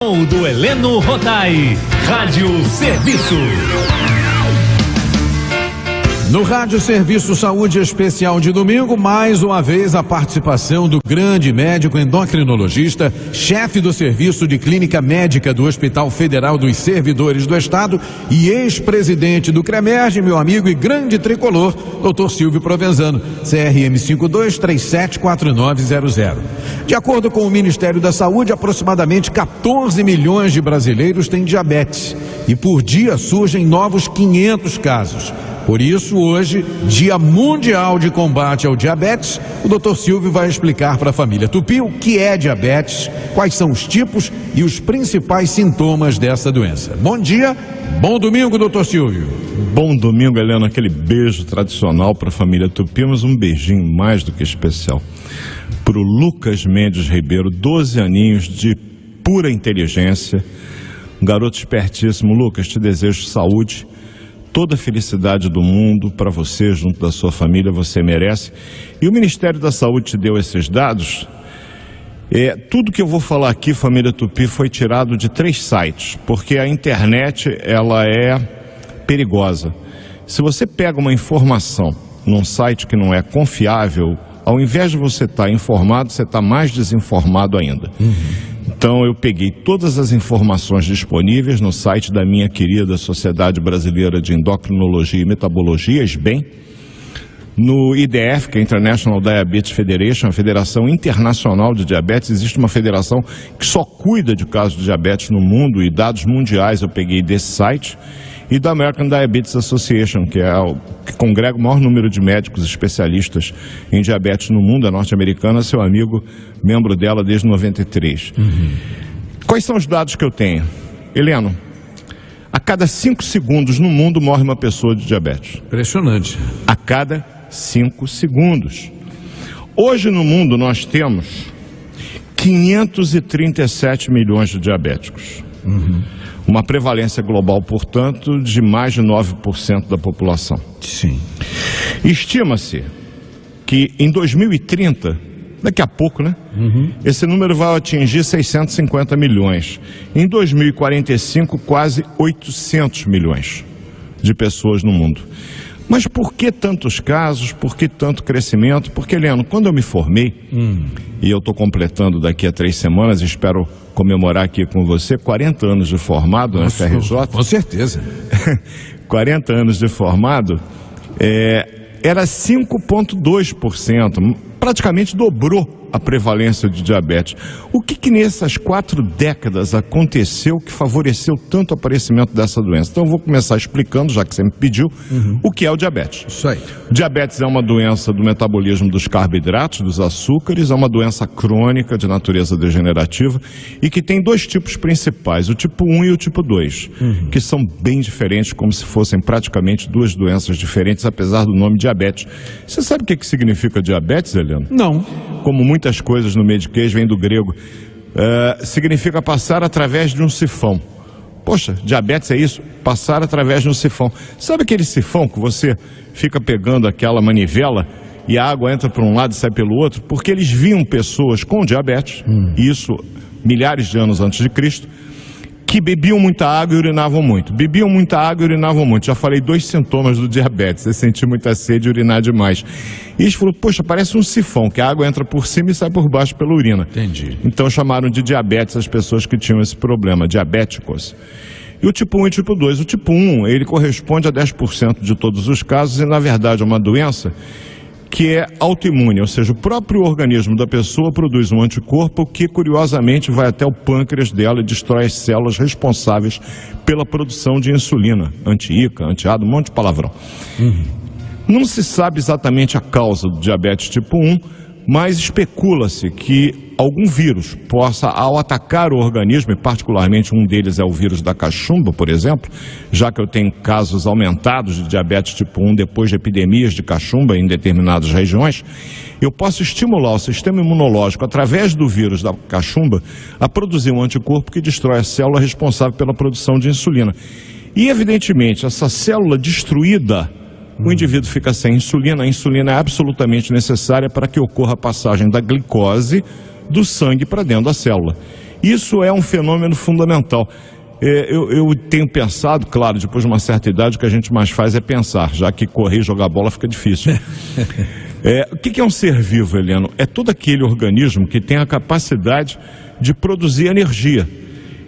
Do Heleno Rotai, Rádio Serviço. No Rádio Serviço Saúde Especial de domingo, mais uma vez a participação do grande médico endocrinologista, chefe do Serviço de Clínica Médica do Hospital Federal dos Servidores do Estado e ex-presidente do CREMERGE, meu amigo e grande tricolor, Dr. Silvio Provenzano, CRM 52374900. De acordo com o Ministério da Saúde, aproximadamente 14 milhões de brasileiros têm diabetes e por dia surgem novos 500 casos. Por isso, hoje, Dia Mundial de Combate ao Diabetes, o Dr. Silvio vai explicar para a família Tupi o que é diabetes, quais são os tipos e os principais sintomas dessa doença. Bom dia, bom domingo, Dr. Silvio. Bom domingo, Helena, aquele beijo tradicional para a família Tupi, mas um beijinho mais do que especial para o Lucas Mendes Ribeiro, 12 aninhos de pura inteligência, um garoto espertíssimo. Lucas, te desejo saúde, toda a felicidade do mundo para você, junto da sua família, você merece. E o Ministério da Saúde te deu esses dados. Tudo que eu vou falar aqui, família Tupi, foi tirado de 3 sites, porque a internet, ela é perigosa. Se você pega uma informação num site que não é confiável, ao invés de você estar informado, você está mais desinformado ainda. Então eu peguei todas as informações disponíveis no site da minha querida Sociedade Brasileira de Endocrinologia e Metabologia, SBEM, no IDF, que é International Diabetes Federation, a Federação Internacional de Diabetes. Existe uma federação que só cuida de casos de diabetes no mundo, e dados mundiais eu peguei desse site, e da American Diabetes Association, que é o que congrega o maior número de médicos especialistas em diabetes no mundo, a norte-americana, seu amigo, membro dela desde 93. Quais são os dados que eu tenho? Heleno, a cada 5 segundos no mundo morre uma pessoa de diabetes. Impressionante. A cada 5 segundos. Hoje no mundo nós temos 537 milhões de diabéticos. Uma prevalência global, portanto, de mais de 9% da população. Sim. Estima-se que em 2030, daqui a pouco, né? Esse número vai atingir 650 milhões. Em 2045, quase 800 milhões de pessoas no mundo. Mas por que tantos casos, por que tanto crescimento? Porque, Heleno, quando eu me formei, e eu estou completando daqui a 3 semanas, espero comemorar aqui com você, 40 anos de formado na FRJ. Com certeza. 40 anos de formado, era 5,2%, praticamente dobrou a prevalência de diabetes. O que nessas 4 décadas aconteceu que favoreceu tanto o aparecimento dessa doença? Então eu vou começar explicando, já que você me pediu, o que é o diabetes. Isso aí. Diabetes é uma doença do metabolismo dos carboidratos, dos açúcares, é uma doença crônica de natureza degenerativa e que tem 2 tipos principais, o tipo 1 e o tipo 2, que são bem diferentes, como se fossem praticamente 2 doenças diferentes, apesar do nome diabetes. Você sabe o que significa diabetes, Helena? Não. Como muitas coisas no mediquês vem do grego, significa passar através de um sifão. Poxa, diabetes é isso? Passar através de um sifão. Sabe aquele sifão que você fica pegando aquela manivela e a água entra por um lado e sai pelo outro? Porque eles viam pessoas com diabetes, isso milhares de anos antes de Cristo, que bebiam muita água e urinavam muito. Bebiam muita água e urinavam muito. Já falei 2 sintomas do diabetes, é sentir muita sede e urinar demais. E eles falaram, poxa, parece um sifão, que a água entra por cima e sai por baixo pela urina. Entendi. Então chamaram de diabetes as pessoas que tinham esse problema, diabéticos. E o tipo 1 e o tipo 2. O tipo 1, ele corresponde a 10% de todos os casos e, na verdade, é uma doença que é autoimune, ou seja, o próprio organismo da pessoa produz um anticorpo que, curiosamente, vai até o pâncreas dela e destrói as células responsáveis pela produção de insulina, anti-ICA, anti-ADA, um monte de palavrão. Não se sabe exatamente a causa do diabetes tipo 1, mas especula-se que algum vírus possa, ao atacar o organismo, e particularmente um deles é o vírus da cachumba, por exemplo, já que eu tenho casos aumentados de diabetes tipo 1 depois de epidemias de cachumba em determinadas regiões, eu posso estimular o sistema imunológico, através do vírus da cachumba, a produzir um anticorpo que destrói a célula responsável pela produção de insulina. E, evidentemente, essa célula destruída, o indivíduo fica sem insulina. A insulina é absolutamente necessária para que ocorra a passagem da glicose do sangue para dentro da célula. Isso é um fenômeno fundamental. Eu tenho pensado, claro, depois de uma certa idade, o que a gente mais faz é pensar, já que correr e jogar bola fica difícil. O que é um ser vivo, Heleno? É todo aquele organismo que tem a capacidade de produzir energia.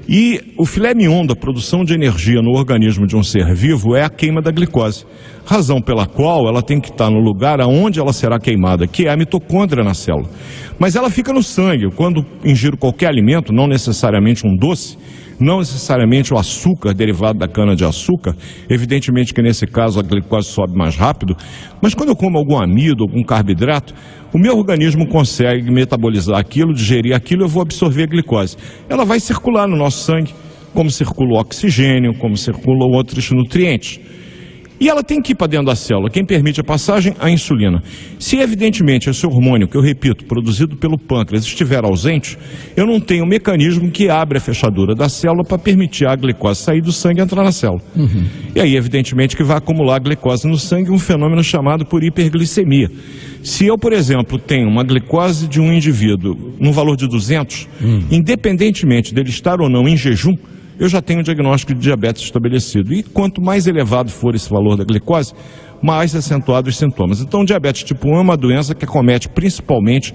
E o filé mignon da produção de energia no organismo de um ser vivo é a queima da glicose. Razão pela qual ela tem que estar no lugar aonde ela será queimada, que é a mitocôndria na célula. Mas ela fica no sangue. Quando ingiro qualquer alimento, não necessariamente um doce, não necessariamente o açúcar derivado da cana-de-açúcar, evidentemente que nesse caso a glicose sobe mais rápido, mas quando eu como algum amido, algum carboidrato, o meu organismo consegue metabolizar aquilo, digerir aquilo, eu vou absorver a glicose. Ela vai circular no nosso sangue, como circula o oxigênio, como circulam outros nutrientes. E ela tem que ir para dentro da célula. Quem permite a passagem? A insulina. Se, evidentemente, esse hormônio, que eu repito, produzido pelo pâncreas, estiver ausente, eu não tenho um mecanismo que abre a fechadura da célula para permitir a glicose sair do sangue e entrar na célula. E aí, evidentemente, que vai acumular glicose no sangue, um fenômeno chamado por hiperglicemia. Se eu, por exemplo, tenho uma glicose de um indivíduo no valor de 200, independentemente dele estar ou não em jejum, eu já tenho um diagnóstico de diabetes estabelecido. E quanto mais elevado for esse valor da glicose, mais acentuados os sintomas. Então, o diabetes tipo 1 é uma doença que acomete principalmente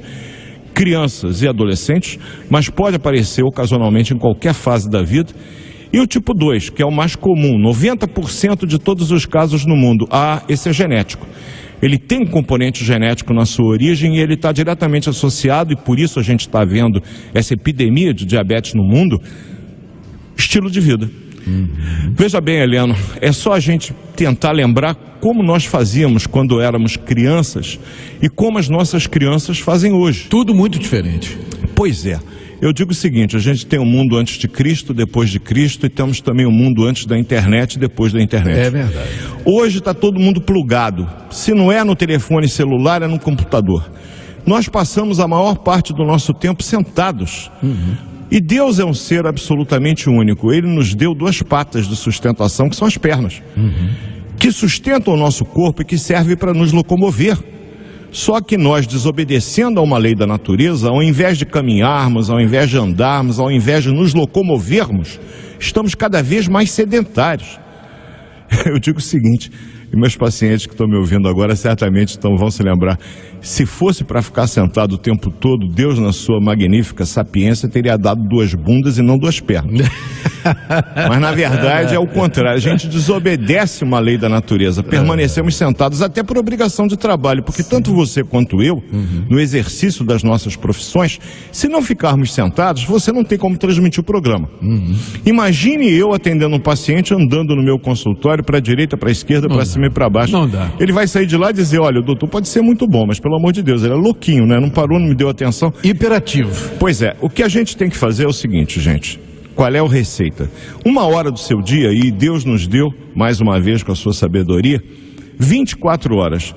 crianças e adolescentes, mas pode aparecer ocasionalmente em qualquer fase da vida. E o tipo 2, que é o mais comum, 90% de todos os casos no mundo, esse é genético. Ele tem um componente genético na sua origem e ele está diretamente associado, e por isso a gente está vendo essa epidemia de diabetes no mundo, estilo de vida. Veja bem, Heleno, é só a gente tentar lembrar como nós fazíamos quando éramos crianças e como as nossas crianças fazem hoje. Tudo muito diferente. Pois é. Eu digo o seguinte, a gente tem um mundo antes de Cristo, depois de Cristo, e temos também um mundo antes da internet e depois da internet. É verdade. Hoje está todo mundo plugado. Se não é no telefone celular, é no computador. Nós passamos a maior parte do nosso tempo sentados. E Deus é um ser absolutamente único. Ele nos deu duas patas de sustentação, que são as pernas, que sustentam o nosso corpo e que servem para nos locomover. Só que nós, desobedecendo a uma lei da natureza, ao invés de caminharmos, ao invés de andarmos, ao invés de nos locomovermos, estamos cada vez mais sedentários. Eu digo o seguinte, e meus pacientes que estão me ouvindo agora certamente vão se lembrar, se fosse para ficar sentado o tempo todo, Deus, na sua magnífica sapiência, teria dado duas bundas e não duas pernas. Mas na verdade é o contrário, a gente desobedece uma lei da natureza, permanecemos sentados até por obrigação de trabalho, porque tanto você quanto eu, no exercício das nossas profissões, se não ficarmos sentados, você não tem como transmitir o programa. Imagine eu atendendo um paciente andando no meu consultório para a direita, para a esquerda, para cima e para baixo. Não dá. Ele vai sair de lá e dizer, olha, o doutor pode ser muito bom, mas pelo amor de Deus, ele é louquinho, né? Não parou, não me deu atenção. Hiperativo. Pois é, o que a gente tem que fazer é o seguinte, gente. Qual é a receita? 1 hora do seu dia, e Deus nos deu, mais uma vez com a sua sabedoria, 24 horas.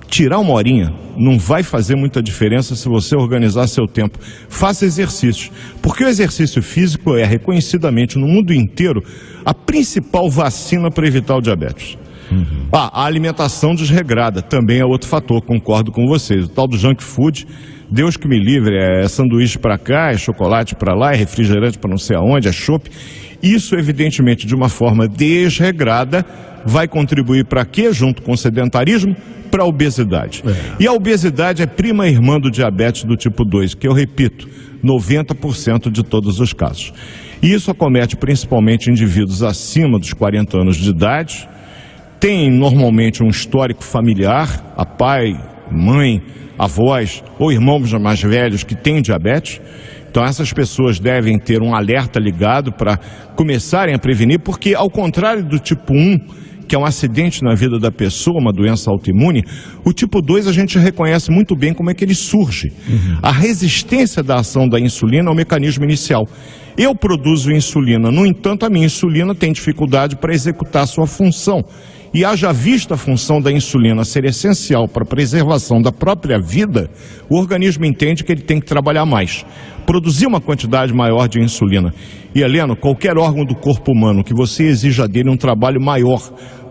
Tirar 1 horinha não vai fazer muita diferença se você organizar seu tempo. Faça exercícios, porque o exercício físico é reconhecidamente no mundo inteiro a principal vacina para evitar o diabetes. A alimentação desregrada também é outro fator, concordo com vocês. O tal do junk food, Deus que me livre, é sanduíche para cá, é chocolate para lá, é refrigerante para não sei aonde, é chopp. Isso, evidentemente, de uma forma desregrada, vai contribuir para quê? Junto com o sedentarismo, para a obesidade. E a obesidade é prima irmã do diabetes do tipo 2, que eu repito, 90% de todos os casos. E isso acomete principalmente indivíduos acima dos 40 anos de idade, tem normalmente um histórico familiar, a pai, mãe, avós ou irmãos mais velhos que têm diabetes. Então essas pessoas devem ter um alerta ligado para começarem a prevenir, porque ao contrário do tipo 1, que é um acidente na vida da pessoa, uma doença autoimune, o tipo 2 a gente reconhece muito bem como é que ele surge. A resistência da ação da insulina é o mecanismo inicial. Eu produzo insulina, no entanto a minha insulina tem dificuldade para executar sua função. E haja vista a função da insulina ser essencial para a preservação da própria vida, o organismo entende que ele tem que trabalhar mais, produzir uma quantidade maior de insulina. E, Heleno, qualquer órgão do corpo humano que você exija dele um trabalho maior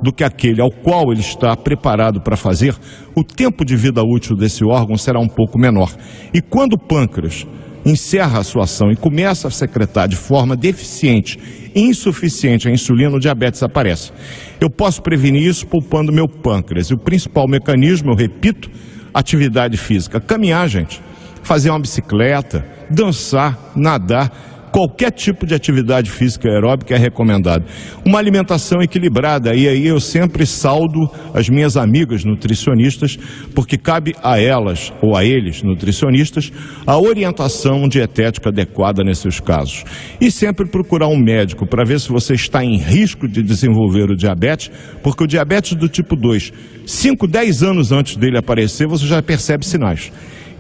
do que aquele ao qual ele está preparado para fazer, o tempo de vida útil desse órgão será um pouco menor. E quando o pâncreas encerra a sua ação e começa a secretar de forma deficiente, insuficiente a insulina, o diabetes aparece. Eu posso prevenir isso poupando meu pâncreas. E o principal mecanismo, eu repito, atividade física. Caminhar, gente, fazer uma bicicleta, dançar, nadar, qualquer tipo de atividade física aeróbica é recomendado. Uma alimentação equilibrada, e aí eu sempre saldo as minhas amigas nutricionistas, porque cabe a elas, ou a eles, nutricionistas, a orientação dietética adequada nesses casos. E sempre procurar um médico para ver se você está em risco de desenvolver o diabetes, porque o diabetes do tipo 2, 5, 10 anos antes dele aparecer, você já percebe sinais.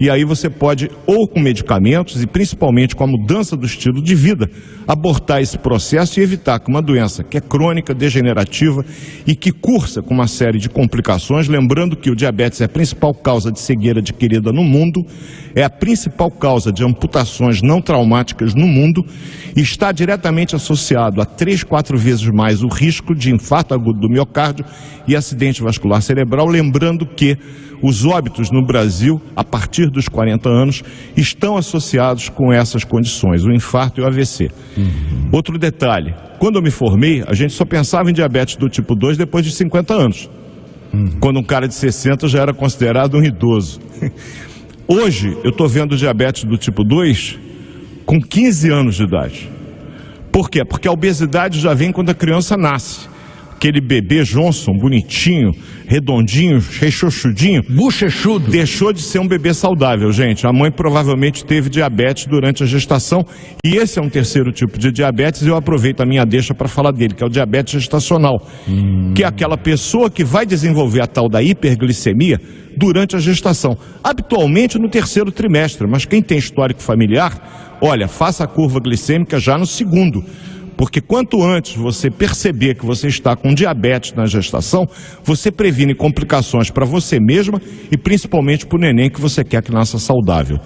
E aí você pode, ou com medicamentos e principalmente com a mudança do estilo de vida, abortar esse processo e evitar que uma doença que é crônica, degenerativa e que cursa com uma série de complicações, lembrando que o diabetes é a principal causa de cegueira adquirida no mundo, é a principal causa de amputações não traumáticas no mundo e está diretamente associado a 3, 4 vezes mais o risco de infarto agudo do miocárdio e acidente vascular cerebral, lembrando que os óbitos no Brasil, a partir dos 40 anos, estão associados com essas condições, o infarto e o AVC. Outro detalhe, quando eu me formei, a gente só pensava em diabetes do tipo 2 depois de 50 anos. Quando um cara de 60 já era considerado um idoso. Hoje, eu estou vendo diabetes do tipo 2 com 15 anos de idade. Por quê? Porque a obesidade já vem quando a criança nasce. Aquele bebê Johnson, bonitinho, redondinho, rechochudinho, bochechudo, deixou de ser um bebê saudável, gente. A mãe provavelmente teve diabetes durante a gestação e esse é um terceiro tipo de diabetes e eu aproveito a minha deixa para falar dele, que é o diabetes gestacional, que é aquela pessoa que vai desenvolver a tal da hiperglicemia durante a gestação, habitualmente no terceiro trimestre, mas quem tem histórico familiar, olha, faça a curva glicêmica já no segundo. Porque quanto antes você perceber que você está com diabetes na gestação, você previne complicações para você mesma e principalmente para o neném que você quer que nasça saudável.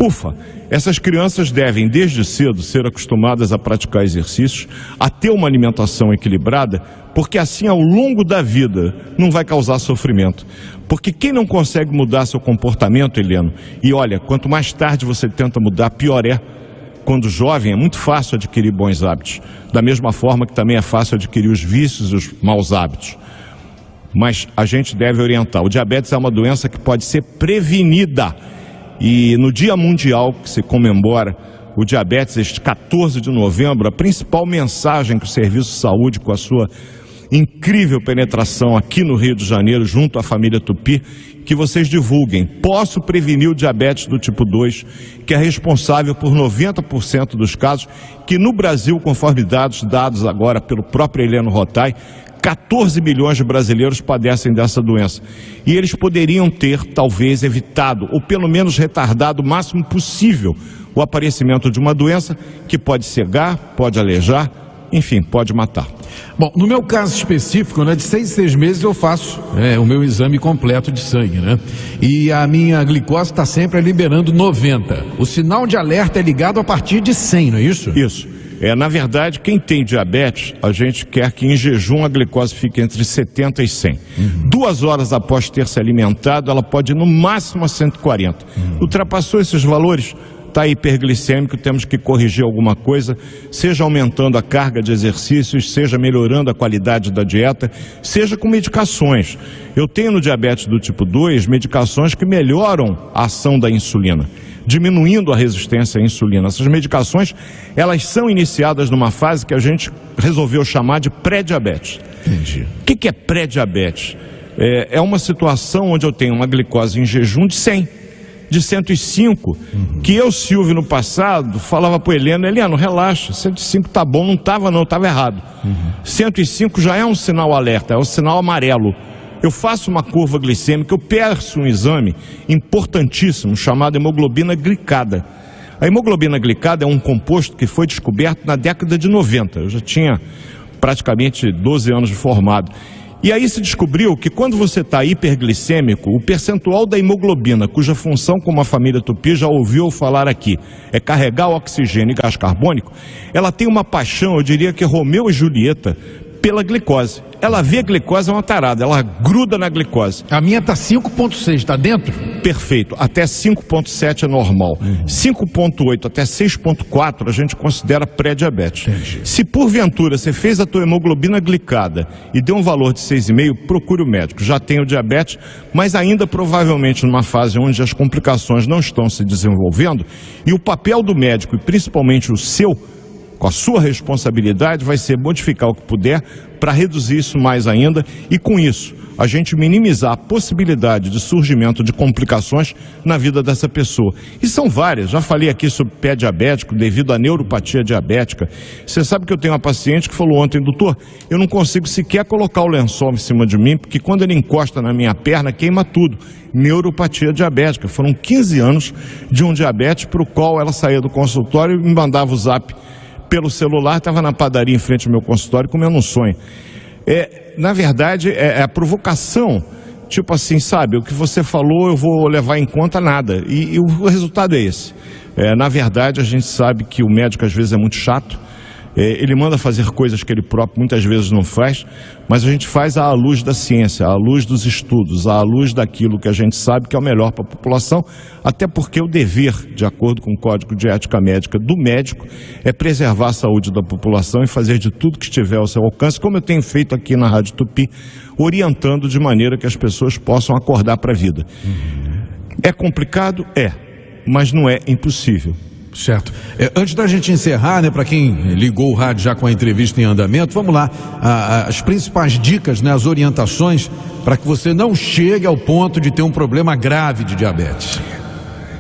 Ufa, essas crianças devem desde cedo ser acostumadas a praticar exercícios, a ter uma alimentação equilibrada, porque assim ao longo da vida não vai causar sofrimento. Porque quem não consegue mudar seu comportamento, Heleno, e olha, quanto mais tarde você tenta mudar, pior é. Quando jovem é muito fácil adquirir bons hábitos, da mesma forma que também é fácil adquirir os vícios e os maus hábitos. Mas a gente deve orientar. O diabetes é uma doença que pode ser prevenida. E no Dia Mundial que se comemora o diabetes, este 14 de novembro, a principal mensagem que o Serviço de Saúde, com a sua incrível penetração aqui no Rio de Janeiro, junto à família Tupi, que vocês divulguem. Posso prevenir o diabetes do tipo 2, que é responsável por 90% dos casos, que no Brasil, conforme dados agora pelo próprio Heleno Rottai, 14 milhões de brasileiros padecem dessa doença. E eles poderiam ter, talvez, evitado, ou pelo menos retardado o máximo possível, o aparecimento de uma doença que pode cegar, pode aleijar, enfim, pode matar. Bom, no meu caso específico, né, de 6 em 6 meses eu faço o meu exame completo de sangue, né? E a minha glicose está sempre liberando 90. O sinal de alerta é ligado a partir de 100, não é isso? Isso. Na verdade, quem tem diabetes, a gente quer que em jejum a glicose fique entre 70 e 100. 2 horas após ter se alimentado, ela pode ir no máximo a 140. Ultrapassou esses valores, está hiperglicêmico, temos que corrigir alguma coisa, seja aumentando a carga de exercícios, seja melhorando a qualidade da dieta, seja com medicações. Eu tenho no diabetes do tipo 2 medicações que melhoram a ação da insulina, diminuindo a resistência à insulina. Essas medicações, elas são iniciadas numa fase que a gente resolveu chamar de pré-diabetes. Entendi. O que é pré-diabetes? É uma situação onde eu tenho uma glicose em jejum de 100. De 105, que eu, Silvio, no passado, falava para o Heleno, relaxa, 105 tá bom, não estava não, estava errado. 105 já é um sinal alerta, é um sinal amarelo. Eu faço uma curva glicêmica, eu peço um exame importantíssimo chamado hemoglobina glicada. A hemoglobina glicada é um composto que foi descoberto na década de 90, eu já tinha praticamente 12 anos de formado. E aí se descobriu que quando você está hiperglicêmico, o percentual da hemoglobina, cuja função, como a família Tupi já ouviu falar aqui, é carregar o oxigênio e gás carbônico, ela tem uma paixão, eu diria que Romeu e Julieta, pela glicose. Ela vê a glicose, é uma tarada, ela gruda na glicose. A minha tá 5,6, tá dentro? Perfeito, até 5,7 é normal. 5,8 até 6,4 a gente considera pré-diabetes. Se porventura você fez a tua hemoglobina glicada e deu um valor de 6,5, procure o médico. Já tem o diabetes, mas ainda provavelmente numa fase onde as complicações não estão se desenvolvendo, e o papel do médico, e principalmente o seu, com a sua responsabilidade, vai ser modificar o que puder para reduzir isso mais ainda e, com isso, a gente minimizar a possibilidade de surgimento de complicações na vida dessa pessoa. E são várias, já falei aqui sobre pé diabético devido à neuropatia diabética. Você sabe que eu tenho uma paciente que falou ontem, doutor, eu não consigo sequer colocar o lençol em cima de mim, porque quando ele encosta na minha perna, queima tudo. Neuropatia diabética. Foram 15 anos de um diabetes para o qual ela saía do consultório e me mandava o zap pelo celular, estava na padaria em frente ao meu consultório comendo um sonho. Na verdade, é a provocação, tipo assim, sabe, o que você falou eu vou levar em conta nada, e o resultado é esse. Na verdade, a gente sabe que o médico às vezes é muito chato, ele manda fazer coisas que ele próprio muitas vezes não faz, mas a gente faz à luz da ciência, à luz dos estudos, à luz daquilo que a gente sabe que é o melhor para a população, até porque o dever, de acordo com o Código de Ética Médica do médico, é preservar a saúde da população e fazer de tudo que estiver ao seu alcance, como eu tenho feito aqui na Rádio Tupi, orientando de maneira que as pessoas possam acordar para a vida. É complicado? É, mas não é impossível. Certo. Antes da gente encerrar, né, para quem ligou o rádio já com a entrevista em andamento, vamos lá, as principais dicas, né, as orientações para que você não chegue ao ponto de ter um problema grave de diabetes.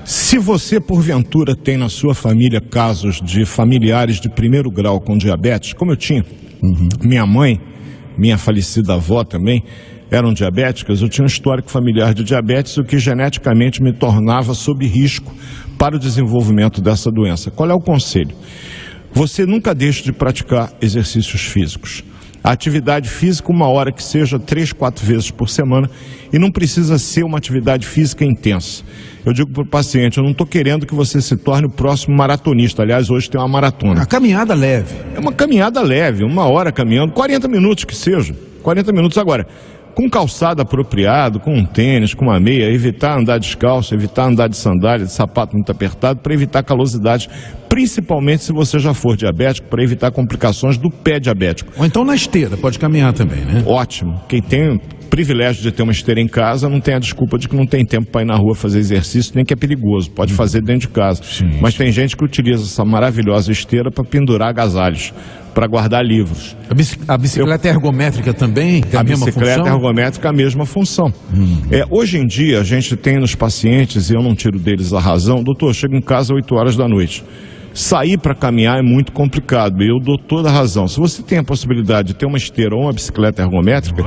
Se você, porventura, tem na sua família casos de familiares de primeiro grau com diabetes, como eu tinha, minha mãe, minha falecida avó também, eram diabéticas, eu tinha um histórico familiar de diabetes, o que geneticamente me tornava sob risco para o desenvolvimento dessa doença. Qual é o conselho? Você nunca deixe de praticar exercícios físicos. A atividade física, uma hora que seja, 3, 4 vezes por semana, e não precisa ser uma atividade física intensa. Eu digo para o paciente, eu não estou querendo que você se torne o próximo maratonista. Aliás, hoje tem uma maratona. Uma caminhada leve. É uma caminhada leve, uma hora caminhando, 40 minutos que seja. 40 minutos agora. Com calçado apropriado, com um tênis, com uma meia, evitar andar descalço, evitar andar de sandália, de sapato muito apertado, para evitar calosidade, principalmente se você já for diabético, para evitar complicações do pé diabético. Ou então na esteira, pode caminhar também, né? Ótimo. Quem tem o privilégio de ter uma esteira em casa, não tem a desculpa de que não tem tempo para ir na rua fazer exercício, nem que é perigoso, pode fazer dentro de casa. Sim. Mas tem gente que utiliza essa maravilhosa esteira para pendurar agasalhos, para guardar livros. A bicicleta ergométrica também tem a mesma função? A bicicleta ergométrica é a mesma função. Hoje em dia, a gente tem nos pacientes, e eu não tiro deles a razão, doutor, eu chego em casa às 8 horas da noite. Sair para caminhar é muito complicado, e eu dou toda a razão. Se você tem a possibilidade de ter uma esteira ou uma bicicleta ergométrica,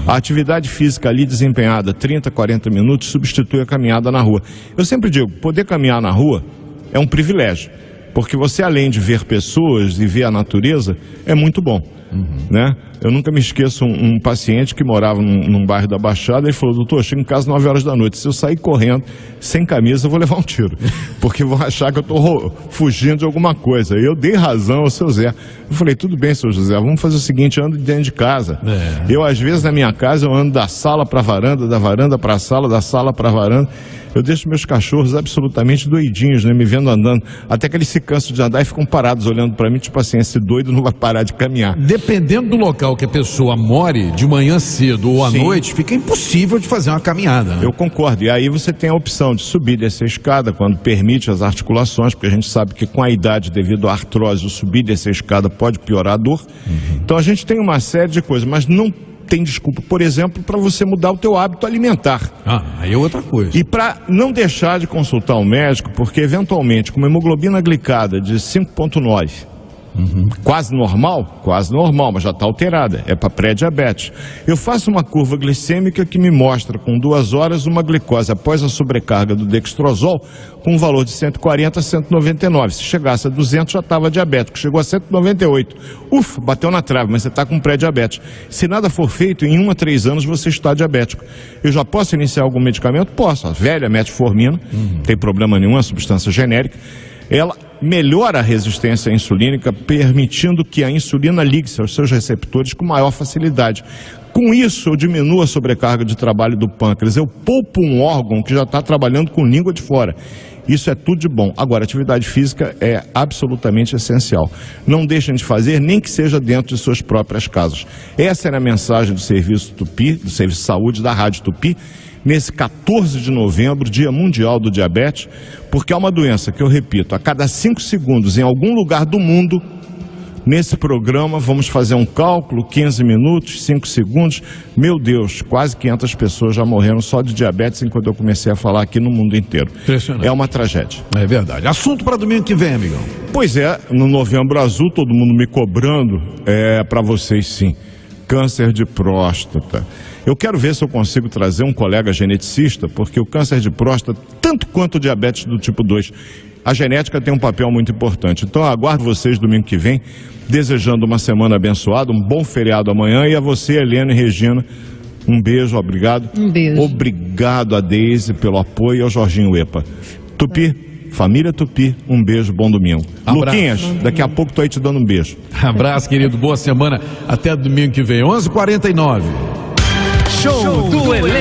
a atividade física ali desempenhada 30, 40 minutos substitui a caminhada na rua. Eu sempre digo, poder caminhar na rua é um privilégio, porque você, além de ver pessoas e ver a natureza, é muito bom. Né? Eu nunca me esqueço um paciente que morava num bairro da Baixada e falou, doutor, eu chego em casa às 9 horas da noite, se eu sair correndo sem camisa eu vou levar um tiro, porque vão achar que eu estou fugindo de alguma coisa. E eu dei razão ao seu Zé. Eu falei, tudo bem, seu José, vamos fazer o seguinte, ando dentro de casa. Eu, às vezes, na minha casa, eu ando da sala para a varanda, da varanda para a sala, da sala para a varanda. Eu deixo meus cachorros absolutamente doidinhos, né, me vendo andando, até que eles se cansam de andar e ficam parados olhando para mim, tipo assim, esse doido não vai parar de caminhar. Dependendo do local que a pessoa more, de manhã cedo ou à noite, fica impossível de fazer uma caminhada, né? Eu concordo, e aí você tem a opção de subir e descer a escada, quando permite as articulações, porque a gente sabe que com a idade, devido à artrose, o subir e descer a escada pode piorar a dor. Então a gente tem uma série de coisas, mas não tem desculpa, por exemplo, para você mudar o teu hábito alimentar. Aí é outra coisa. E para não deixar de consultar um médico, porque eventualmente com uma hemoglobina glicada de 5,9, quase normal, mas já está alterada, é para pré-diabetes. Eu faço uma curva glicêmica que me mostra com 2 horas uma glicose após a sobrecarga do dextrosol com um valor de 140 a 199. Se chegasse a 200 já estava diabético, chegou a 198. Ufa, bateu na trave, mas você está com pré-diabetes. Se nada for feito, em 1 a 3 anos você está diabético. Eu já posso iniciar algum medicamento? Posso. A velha metformina, não tem problema nenhum, é substância genérica. Ela melhora a resistência insulínica, permitindo que a insulina ligue-se aos seus receptores com maior facilidade. Com isso, eu diminuo a sobrecarga de trabalho do pâncreas. Eu poupo um órgão que já está trabalhando com língua de fora. Isso é tudo de bom. Agora, atividade física é absolutamente essencial. Não deixem de fazer, nem que seja dentro de suas próprias casas. Essa era a mensagem do Serviço Tupi, do Serviço de Saúde da Rádio Tupi, nesse 14 de novembro, Dia Mundial do Diabetes, porque é uma doença que, eu repito, a cada 5 segundos, em algum lugar do mundo, nesse programa, vamos fazer um cálculo, 15 minutos, 5 segundos. Meu Deus, quase 500 pessoas já morreram só de diabetes enquanto eu comecei a falar aqui no mundo inteiro. Impressionante. É uma tragédia. É verdade. Assunto para domingo que vem, amigão. Pois é, no Novembro Azul, todo mundo me cobrando, para vocês sim, câncer de próstata. Eu quero ver se eu consigo trazer um colega geneticista, porque o câncer de próstata, tanto quanto o diabetes do tipo 2, a genética tem um papel muito importante. Então eu aguardo vocês domingo que vem, desejando uma semana abençoada, um bom feriado amanhã, e a você, Helena e Regina, um beijo, obrigado. Um beijo. Obrigado a Deise pelo apoio e ao Jorginho Epa. Tupi, família Tupi, um beijo, bom domingo. Abraço. Luquinhas, daqui a pouco tô aí te dando um beijo. Abraço, querido. Boa semana. Até domingo que vem. 11h49. Show do Heleno.